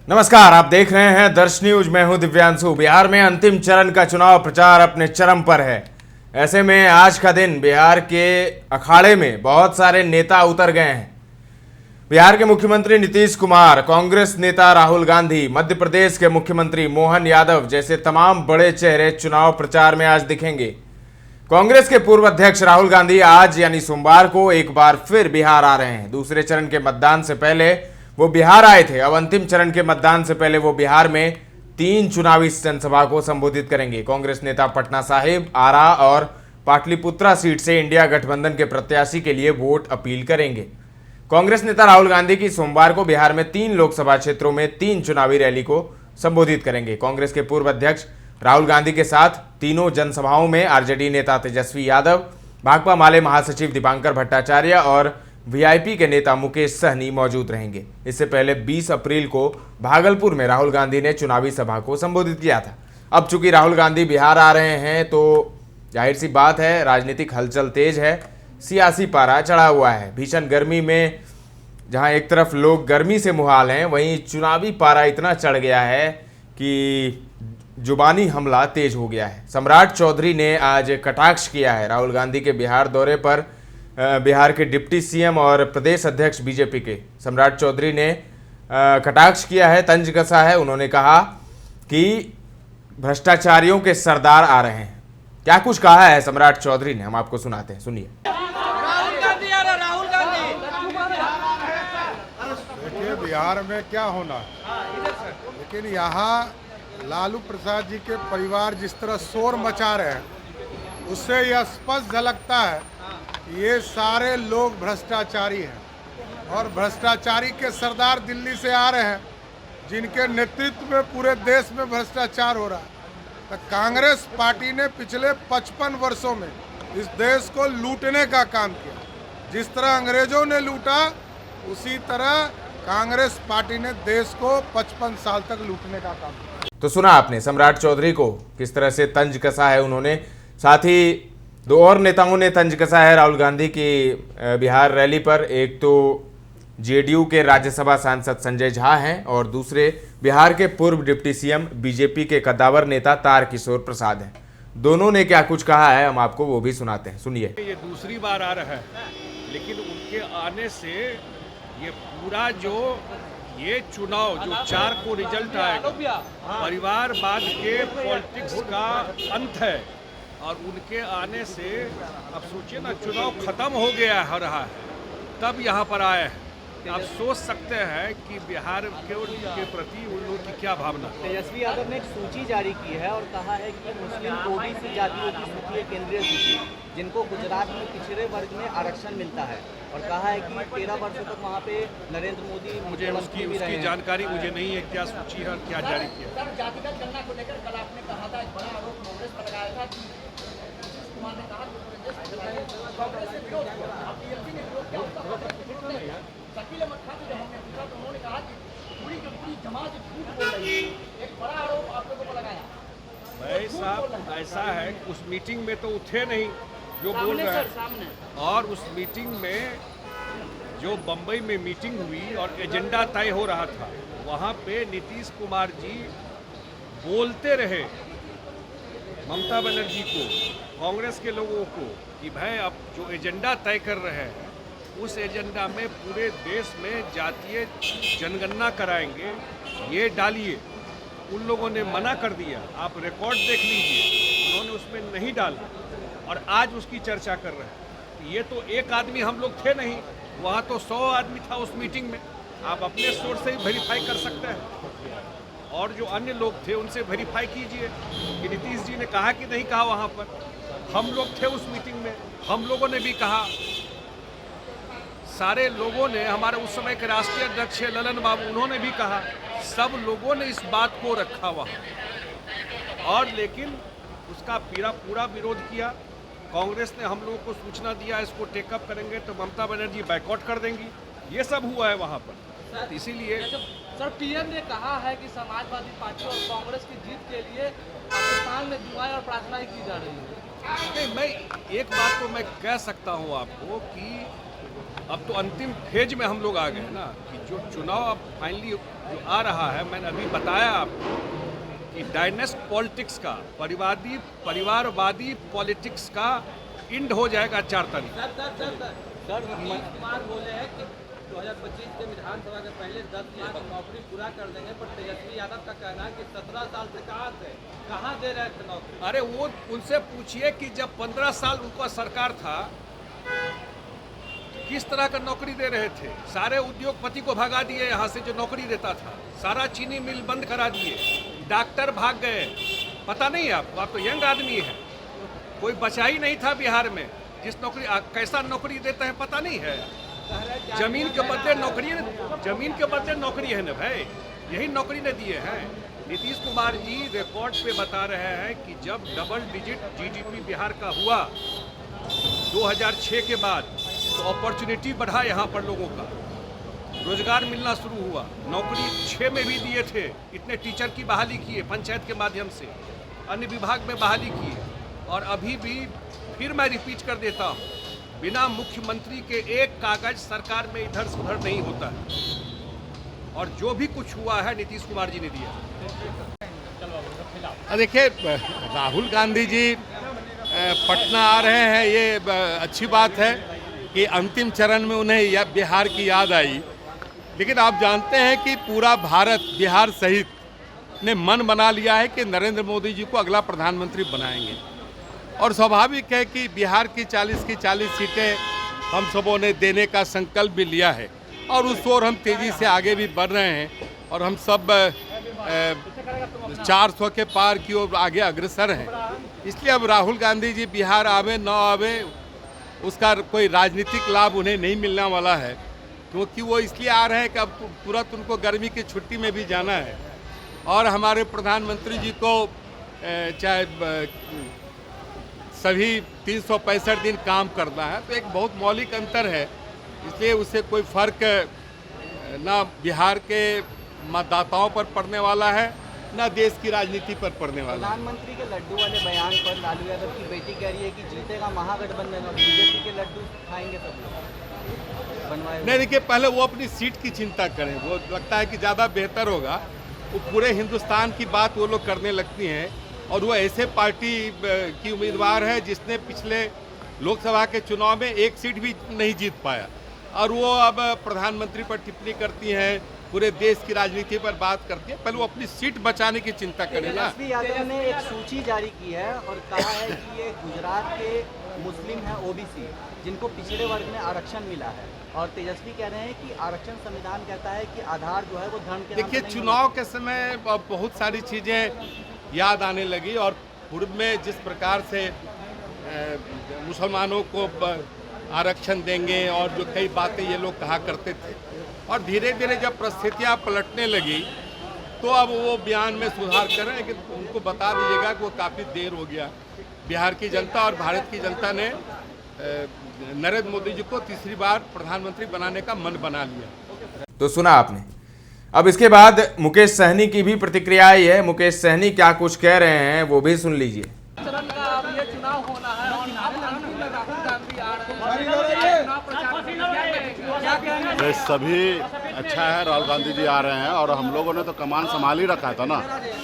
नमस्कार, आप देख रहे हैं दर्श न्यूज। मैं हूं दिव्यांशु। बिहार में अंतिम चरण का चुनाव प्रचार अपने चरम पर है। ऐसे में आज का दिन बिहार के अखाड़े में बहुत सारे नेता उतर गए हैं। बिहार के मुख्यमंत्री नीतीश कुमार, कांग्रेस नेता राहुल गांधी, मध्य प्रदेश के मुख्यमंत्री मोहन यादव जैसे तमाम बड़े चेहरे चुनाव प्रचार में आज दिखेंगे। कांग्रेस के पूर्व अध्यक्ष राहुल गांधी आज यानी सोमवार को एक बार फिर बिहार आ रहे हैं। दूसरे चरण के मतदान से पहले वो बिहार आए थे। अब अंतिम चरण के मतदान से पहले वो बिहार में 3 चुनावी जनसभा को संबोधित करेंगे। कांग्रेस नेता पटना साहिब, आरा और पाटलिपुत्रा सीट से इंडिया गठबंधन के प्रत्याशी के लिए वोट अपील करेंगे। कांग्रेस नेता राहुल गांधी की सोमवार को बिहार में 3 लोकसभा क्षेत्रों में 3 चुनावी रैली को संबोधित करेंगे। कांग्रेस के पूर्व अध्यक्ष राहुल गांधी के साथ तीनों जनसभाओं में आरजेडी नेता तेजस्वी यादव, भाकपा माले महासचिव दीपांकर भट्टाचार्य और वीआईपी के नेता मुकेश सहनी मौजूद रहेंगे। इससे पहले 20 अप्रैल को भागलपुर में राहुल गांधी ने चुनावी सभा को संबोधित किया था। अब चूंकि राहुल गांधी बिहार आ रहे हैं तो जाहिर सी बात है, राजनीतिक हलचल तेज है, सियासी पारा चढ़ा हुआ है। भीषण गर्मी में जहां एक तरफ लोग गर्मी से मुहाल हैं, वहीं चुनावी पारा इतना चढ़ गया है कि जुबानी हमला तेज हो गया है। सम्राट चौधरी ने आज कटाक्ष किया है राहुल गांधी के बिहार दौरे पर। बिहार के डिप्टी सीएम और प्रदेश अध्यक्ष बीजेपी के सम्राट चौधरी ने कटाक्ष किया है, तंज कसा है। उन्होंने कहा कि भ्रष्टाचारियों के सरदार आ रहे हैं। क्या कुछ कहा है सम्राट चौधरी ने, हम आपको सुनाते हैं, सुनिए। देखिए बिहार में क्या होना है, लेकिन यहाँ लालू प्रसाद जी के परिवार जिस तरह शोर मचा रहे हैं, उससे यह स्पष्ट झलकता है ये सारे लोग भ्रष्टाचारी हैं और भ्रष्टाचारी के सरदार दिल्ली से आ रहे हैं, जिनके नेतृत्व में पूरे देश में भ्रष्टाचार हो रहा है। तो कांग्रेस पार्टी ने पिछले 55 वर्षों में इस देश को लूटने का काम किया। जिस तरह अंग्रेजों ने लूटा, उसी तरह कांग्रेस पार्टी ने देश को 55 साल तक लूटने का काम किया। तो सुना आपने सम्राट चौधरी को, किस तरह से तंज कसा है उन्होंने। साथ ही 2 और नेताओं ने तंज कसा है राहुल गांधी की बिहार रैली पर। एक तो जेडीयू के राज्यसभा सांसद संजय झा हैं और दूसरे बिहार के पूर्व डिप्टी सीएम बीजेपी के कद्दावर नेता तारकिशोर प्रसाद हैं। दोनों ने क्या कुछ कहा है, हम आपको वो भी सुनाते हैं, सुनिए। ये दूसरी बार आ रहा है, लेकिन उनके आने से ये पूरा जो ये चुनाव जो 4 को रिजल्ट आएगा, परिवारवाद के पॉलिटिक्स का अंत है। और उनके आने से अब सोचिए ना, चुनाव खत्म हो गया है रहा है, तब यहाँ पर आए हैं। आप सोच सकते हैं कि बिहार के प्रति उन लोगों की क्या भावना। तेजस्वी यादव ने एक सूची जारी की है और कहा है कि मुस्लिम ओबीसी जातियों की सूची है, केंद्रीय सूची, जिनको गुजरात में पिछड़े वर्ग में आरक्षण मिलता है, और कहा है कि 13 वर्षों तक वहाँ पे नरेंद्र मोदी मुझे उसकी जानकारी मुझे नहीं है, क्या सूची है और क्या जारी किया। जातिगत गणना को लेकर कल आपने कहा था, एक बड़ा आरोप कांग्रेस पर लगाया था कि कुमार ने कहा कांग्रेस ने विरोध किया, आप टीएमसी ने विरोध किया, शकील अहमद खान से जब हमने पूछा तो उन्होंने कहा कि पूरी की पूरी जमात झूठ बोल रही है। एक बड़ा आरोप आप लोगों पर लगाया। भाई साहब, ऐसा है, उस मीटिंग में तो उठे नहीं जो बोल रहे हैं, और उस मीटिंग में जो बम्बई में मीटिंग हुई और एजेंडा तय हो रहा था, वहाँ पे नीतीश कुमार जी बोलते रहे ममता बनर्जी को, कांग्रेस के लोगों को, कि भाई अब जो एजेंडा तय कर रहे हैं उस एजेंडा में पूरे देश में जातीय जनगणना कराएंगे, ये डालिए। उन लोगों ने मना कर दिया, आप रिकॉर्ड देख लीजिए, उन्होंने उसमें नहीं डाला और आज उसकी चर्चा कर रहे हैं। ये तो एक आदमी हम लोग थे नहीं, वहाँ तो 100 आदमी था उस मीटिंग में। आप अपने सोर्स से ही वेरीफाई कर सकते हैं, और जो अन्य लोग थे उनसे वेरीफाई कीजिए कि नीतीश जी ने कहा कि नहीं कहा। वहाँ पर हम लोग थे उस मीटिंग में, हम लोगों ने भी कहा, सारे लोगों ने, हमारे उस समय के राष्ट्रीय अध्यक्ष ललन बाबू, उन्होंने भी कहा, सब लोगों ने इस बात को रखा वहाँ, और लेकिन उसका पूरा विरोध किया। कांग्रेस ने हम लोगों को सूचना दिया इसको टेकअप करेंगे तो ममता बनर्जी बाइकआउट कर देंगी, ये सब हुआ है वहाँ पर। इसीलिए सर, पीएम ने कहा है कि समाजवादी पार्टी और कांग्रेस की जीत के लिए पाकिस्तान में दुआएं और प्रार्थनाएं की जा रही है। नहीं, मैं एक बात तो मैं कह सकता हूँ आपको कि अब तो अंतिम फेज में हम लोग आ गए ना कि जो चुनाव अब फाइनली जो आ रहा है, मैंने अभी बताया आपको कि डायनेस्ट पॉलिटिक्स का, परिवारवादी पॉलिटिक्स का इंड हो जाएगा 4 तारीख। सर नीतीश कुमार बोले हैं कि 2025 के विधानसभा के पहले 10 लाख नौकरी पूरा कर देंगे, पर तेजस्वी यादव का कहना है कि 17 साल से कहाँ दे रहे थे नौकरी। अरे वो उनसे पूछिए कि जब 15 साल उनका सरकार था किस तरह का नौकरी दे रहे थे। सारे उद्योगपति को भगा दिए यहाँ से जो नौकरी देता था, सारा चीनी मिल बंद करा दिए, डॉक्टर भाग गए। पता नहीं आपको, आप तो यंग आदमी हैं, कोई बचा ही नहीं था बिहार में जिस नौकरी कैसा नौकरी देते हैं पता नहीं है। जमीन के बदले नौकरी है ना भाई, यही नौकरी ने दिए हैं। नीतीश कुमार जी रिकॉर्ड पे बता रहे हैं कि जब डबल डिजिट जीडीपी बिहार का हुआ 2006 के बाद, तो अपॉर्चुनिटी बढ़ा यहाँ पर लोगों का, रोजगार मिलना शुरू हुआ। नौकरी 6 में भी दिए थे, इतने टीचर की बहाली किए पंचायत के माध्यम से, अन्य विभाग में बहाली किए। और अभी भी फिर मैं रिपीट कर देता हूँ, बिना मुख्यमंत्री के एक कागज सरकार में इधर से उधर नहीं होता है। और जो भी कुछ हुआ है नीतीश कुमार जी ने दिया। देखिए, राहुल गांधी जी पटना आ रहे हैं, ये अच्छी बात है कि अंतिम चरण में उन्हें बिहार की याद आई। लेकिन आप जानते हैं कि पूरा भारत, बिहार सहित ने मन बना लिया है कि नरेंद्र मोदी जी को अगला प्रधानमंत्री बनाएंगे। और स्वाभाविक है कि बिहार की 40 की 40 सीटें हम सबों ने देने का संकल्प भी लिया है, और उस ओर हम तेज़ी से आगे भी बढ़ रहे हैं। और हम सब 400 के पार की ओर आगे अग्रसर हैं। इसलिए अब राहुल गांधी जी बिहार आवे न आवे, उसका कोई राजनीतिक लाभ उन्हें नहीं मिलने वाला है, क्योंकि वो इसलिए आ रहे हैं कि अब तुरंत उनको गर्मी की छुट्टी में भी जाना है। और हमारे प्रधानमंत्री जी को चाहे सभी 365 दिन काम करना है, तो एक बहुत मौलिक अंतर है। इसलिए उससे कोई फर्क ना बिहार के मतदाताओं पर पड़ने वाला है, ना देश की राजनीति पर पड़ने वाला है। प्रधानमंत्री के लड्डू वाले बयान पर लालू यादव की बेटी कह रही है कि जीतेगा महागठबंधन और बीजेपी के लड्डू खाएंगे सब लोग बनवाए। नहीं, देखिए, पहले वो अपनी सीट की चिंता करें, वो लगता है कि ज़्यादा बेहतर होगा। वो पूरे हिंदुस्तान की बात वो लोग करने लगती हैं, और वो ऐसे पार्टी की उम्मीदवार है जिसने पिछले लोकसभा के चुनाव में एक सीट भी नहीं जीत पाया, और वो अब प्रधानमंत्री पर टिप्पणी करती हैं, पूरे देश की राजनीति पर बात करती है। पहले वो अपनी सीट बचाने की चिंता करें ना। तेजस्वी यादव ने एक सूची जारी की है और कहा है कि ये गुजरात के मुस्लिम हैं ओबीसी, जिनको पिछड़े वर्ग में आरक्षण मिला है, और तेजस्वी कह रहे हैं कि आरक्षण संविधान कहता है कि आधार जो है वो धर्म के नाम देखिए, पे नहीं चुनाव के समय बहुत सारी चीज़ें याद आने लगी, और पूर्व में जिस प्रकार से मुसलमानों को आरक्षण देंगे और जो कई बातें ये लोग कहा करते थे, और धीरे धीरे जब परिस्थितियाँ पलटने लगी तो अब वो बयान में सुधार कर रहे हैं। कि उनको बता दीजिएगा कि वो काफ़ी देर हो गया। बिहार की जनता और भारत की जनता ने नरेंद्र मोदी जी को तीसरी बार प्रधानमंत्री बनाने का मन बना लिया। तो सुना आपने। अब इसके बाद मुकेश सहनी की भी प्रतिक्रिया आई है। मुकेश सहनी क्या कुछ कह रहे हैं वो भी सुन लीजिए। चरण का अब ये चुनाव होना है और अब अंतिम में राहुल गांधी आ रहे हैं, चुनाव प्रचार क्या कहेंगे? सभी अच्छा है, राहुल गांधी जी आ रहे हैं, और हम लोगों ने तो कमान संभाल ही रखा था ना।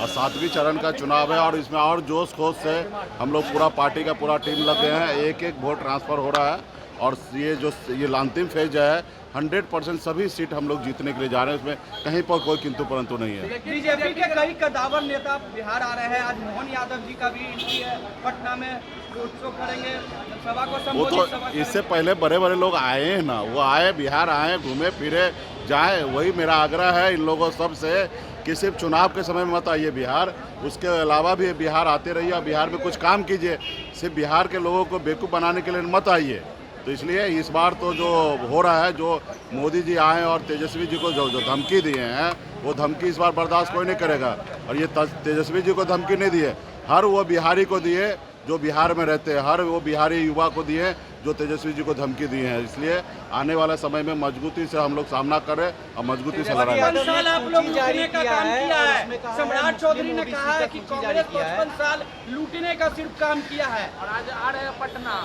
और 7वीं चरण का चुनाव है, और इसमें और जोश खोश से हम लोग पूरा पार्टी का पूरा टीम लग गए हैं। एक एक वोट ट्रांसफ़र हो रहा है, और ये अंतिम फेज है, 100% सभी सीट हम लोग जीतने के लिए जा रहे हैं। इसमें कहीं पर कोई किंतु परंतु नहीं है। बीजेपी के कई कद्दावर नेता बिहार आ रहे हैं। आज मोहन यादव जी का भी एंट्री है, पटना में रोड शो करेंगे, सभा को वो तो इससे पहले बड़े बड़े लोग आए हैं ना, वो आए, बिहार आए, घूमे फिरे जाए। वही मेरा आग्रह है इन लोगों सब से कि सिर्फ चुनाव के समय में मत आइए बिहार, उसके अलावा भी बिहार आते रहिए और बिहार में कुछ काम कीजिए। सिर्फ बिहार के लोगों को बेवकूफ़ बनाने के लिए मत आइए। तो इसलिए इस बार तो जो हो रहा है, जो मोदी जी आए और तेजस्वी जी को जो धमकी दिए हैं, वो धमकी इस बार बर्दाश्त कोई नहीं करेगा। और ये तेजस्वी जी को धमकी नहीं दिए, हर वो बिहारी को दिए जो बिहार में रहते हैं, हर वो बिहारी युवा को दिए जो तेजस्वी जी को धमकी दी है। इसलिए आने वाले समय में मजबूती से हम लोग सामना करें और मजबूती से लड़ाई करें। 55 साल आप लोग लूटने का काम किया है। सम्राट चौधरी ने कहा है कि कांग्रेस 55 साल लूटने का सिर्फ काम किया है, और आज आ रहे हैं पटना।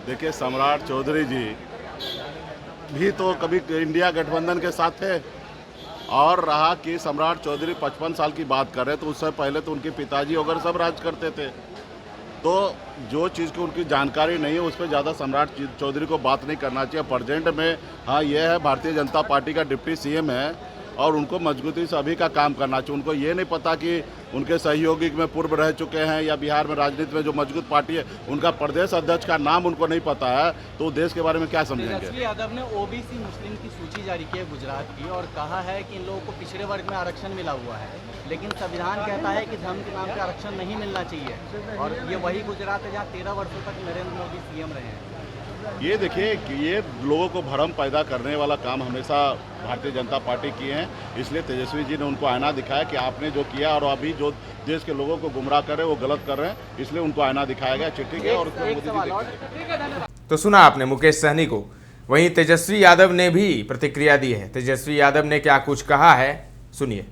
देखिए, सम्राट चौधरी जी भी तो कभी इंडिया गठबंधन के साथ थे। और रहा कि सम्राट चौधरी 55 साल की बात कर रहे तो उससे पहले तो उनके पिताजी वगैरह सब राज करते थे। तो जो चीज़ की उनकी जानकारी नहीं है उस पर ज़्यादा सम्राट चौधरी को बात नहीं करना चाहिए। प्रेजेंट में हाँ ये है भारतीय जनता पार्टी का डिप्टी सीएम है और उनको मजबूती से अभी का काम करना चाहिए। उनको ये नहीं पता कि उनके सहयोगी में पूर्व रह चुके हैं या बिहार में राजनीति में जो मजबूत पार्टी है उनका प्रदेश अध्यक्ष का नाम उनको नहीं पता है तो देश के बारे में क्या समझेंगे। तेजस्वी यादव ने ओबीसी मुस्लिम की सूची जारी की है गुजरात की और कहा है कि इन लोगों को पिछड़े वर्ग में आरक्षण मिला हुआ है, लेकिन संविधान कहता है कि धर्म के नाम पर आरक्षण नहीं मिलना चाहिए। और ये वही गुजरात है जहाँ 13 वर्षों तक नरेंद्र मोदी सीएम रहे हैं। ये देखिए कि ये लोगों को भ्रम पैदा करने वाला काम हमेशा भारतीय जनता पार्टी किए हैं। इसलिए तेजस्वी जी ने उनको आईना दिखाया कि आपने जो किया और अभी जो देश के लोगों को गुमराह कर रहे हैं वो गलत कर रहे हैं, इसलिए उनको आईना दिखाया गया चिट्ठी के और उसको मोदी जी तो सुना आपने मुकेश सहनी को। वहीं तेजस्वी यादव ने भी प्रतिक्रिया दी है। तेजस्वी यादव ने क्या कुछ कहा है, सुनिए।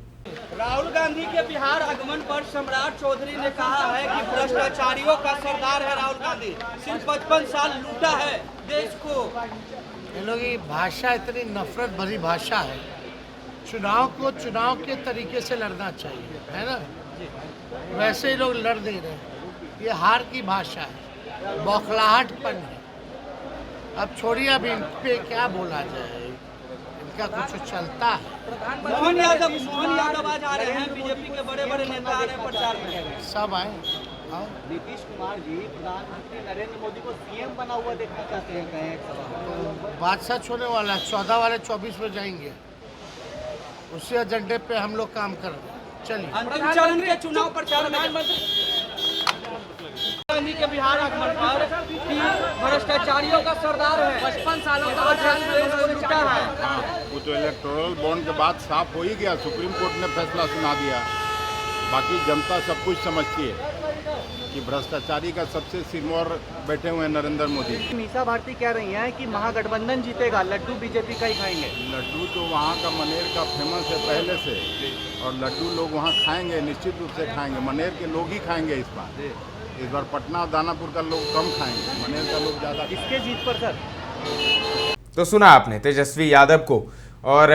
राहुल गांधी के बिहार आगमन पर सम्राट चौधरी ने कहा है कि भ्रष्टाचारियों का सरदार है राहुल गांधी, सिर्फ 55 साल लूटा है देश को। इन लोगों की भाषा इतनी नफरत भरी भाषा है। चुनाव को चुनाव के तरीके से लड़ना चाहिए, है ना? वैसे ही लोग लड़ नहीं रहे। ये हार की भाषा है, बौखलाहटपन है। अब छोड़िए, अब इन पे क्या बोला जाए, इनका कुछ चलता है। मोहन यादव आज आ रहे हैं, बीजेपी के बड़े बड़े नेता आ रहे हैं प्रचार में। सब आए। नीतीश कुमार जी प्रधानमंत्री नरेंद्र मोदी को सीएम बना हुआ देखना चाहते हैं, कहें एक सवाल। तो बात सच होने वाला है। 14 वाले 24 में जाएंगे, उसी एजेंडे पे हम लोग काम कर रहे हैं। चलिए। अंतिम चरण के चुनाव प्रचार में गांधी के बिहार आगमन पर कि भ्रष्टाचारियों का सरदार है, 55 सालों का लूटा है। वो तो इलेक्टोरल बॉन्ड के बाद साफ हो ही गया, सुप्रीम कोर्ट ने फैसला सुना दिया। बाकी जनता सब कुछ समझती है कि भ्रष्टाचारी का सबसे सिरमौर बैठे हुए हैं नरेंद्र मोदी। मीसा भारती कह रही हैं कि महागठबंधन जीतेगा, लड्डू बीजेपी का ही खाएंगे। लड्डू तो वहाँ का मनेर का फेमस है पहले से, और लड्डू लोग वहाँ खाएंगे, निश्चित रूप से खाएंगे। मनेर के लोग ही खाएंगे इस बार पटना और दानापुर का लोग कम खाएंगे, मनेर का लोग ज़्यादा। किसके जीत पर सर? तो सुना आपने तेजस्वी यादव को। और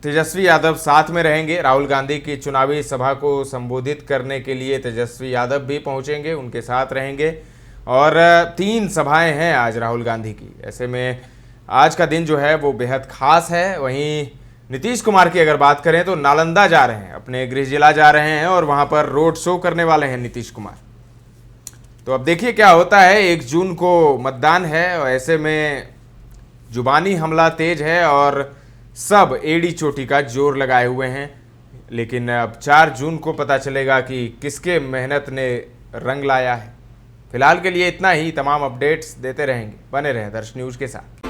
तेजस्वी यादव साथ में रहेंगे। राहुल गांधी की चुनावी सभा को संबोधित करने के लिए तेजस्वी यादव भी पहुंचेंगे, उनके साथ रहेंगे। और 3 सभाएं हैं आज राहुल गांधी की। ऐसे में आज का दिन जो है वो बेहद खास है। वहीं नीतीश कुमार की अगर बात करें तो नालंदा जा रहे हैं, अपने गृह जिला जा रहे हैं और वहां पर रोड शो करने वाले हैं नीतीश कुमार। तो अब देखिए क्या होता है। 1 जून को मतदान है और ऐसे में जुबानी हमला तेज है और सब एड़ी चोटी का जोर लगाए हुए हैं। लेकिन अब 4 जून को पता चलेगा कि किसके मेहनत ने रंग लाया है। फिलहाल के लिए इतना ही। तमाम अपडेट्स देते रहेंगे, बने रहें दर्श न्यूज़ के साथ।